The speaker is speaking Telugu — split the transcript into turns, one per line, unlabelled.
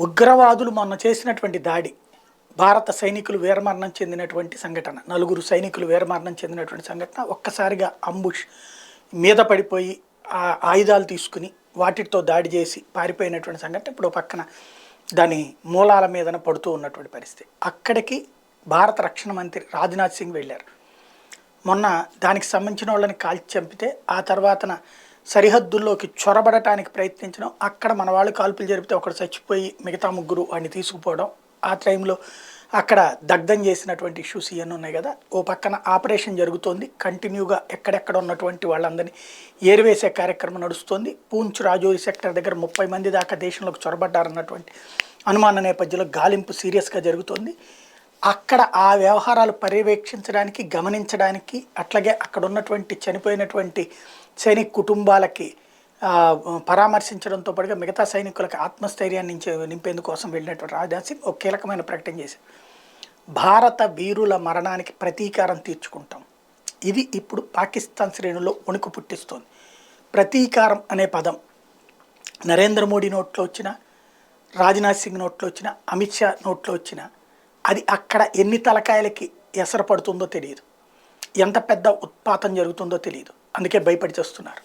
ఉగ్రవాదులు మొన్న చేసినటువంటి దాడి, భారత సైనికులు వీరమరణం చెందినటువంటి సంఘటన, నలుగురు సైనికులు వీరమరణం చెందినటువంటి సంఘటన ఒక్కసారిగా అంబుష్ మీద పడిపోయి ఆ ఆయుధాలు తీసుకుని వాటితో దాడి చేసి పారిపోయినటువంటి సంఘటన ఇప్పుడు పక్కన దాని మూలాల మీదన పడుతూ ఉన్నటువంటి పరిస్థితి. అక్కడికి భారత రక్షణ మంత్రి రాజ్నాథ్ సింగ్ వెళ్ళారు. మొన్న దానికి సంబంధించిన వాళ్ళని కాల్చి చంపితే ఆ తర్వాతన సరిహద్దుల్లోకి చొరబడటానికి ప్రయత్నించడం, అక్కడ మన వాళ్ళు కాల్పులు జరిపితే ఒకడు చచ్చిపోయి మిగతా ముగ్గురు వాడిని తీసుకుపోవడం, ఆ టైంలో అక్కడ దగ్ధం చేసినటువంటి ఇష్యూస్ ఇవన్నీ ఉన్నాయి కదా. ఓ పక్కన ఆపరేషన్ జరుగుతోంది, కంటిన్యూగా ఎక్కడెక్కడ ఉన్నటువంటి వాళ్ళందరినీ ఏరివేసే కార్యక్రమం నడుస్తోంది. పూంచ్ రాజౌరి సెక్టర్ దగ్గర 30 మంది దాకా దేశంలోకి చొరబడ్డారన్నటువంటి అనుమాన నేపథ్యంలో గాలింపు సీరియస్గా జరుగుతోంది. అక్కడ ఆ వ్యవహారాలు పర్యవేక్షించడానికి, గమనించడానికి, అట్లాగే అక్కడ ఉన్నటువంటి చనిపోయినటువంటి సైనిక కుటుంబాలకి పరామర్శించడంతో పాటుగా మిగతా సైనికులకు ఆత్మస్థైర్యాన్ని నింపేందుకోసం వెళ్ళినటువంటి రాజ్నాథ్ సింగ్ ఒక కీలకమైన ప్రకటన చేశారు. భారత వీరుల మరణానికి ప్రతీకారం తీర్చుకుంటాం. ఇది ఇప్పుడు పాకిస్తాన్ శ్రేణుల్లో వణుకు పుట్టిస్తోంది. ప్రతీకారం అనే పదం నరేంద్ర మోడీ నోట్లో వచ్చిన, రాజ్నాథ్ సింగ్ నోట్లో వచ్చిన, అమిత్ షా నోట్లో వచ్చిన, అది అక్కడ ఎన్ని తలకాయలకి ఎసరు పడుతుందో తెలియదు, ఎంత పెద్ద ఉత్పాతం జరుగుతుందో తెలియదు. అందుకే భయపడి చేస్తున్నారు.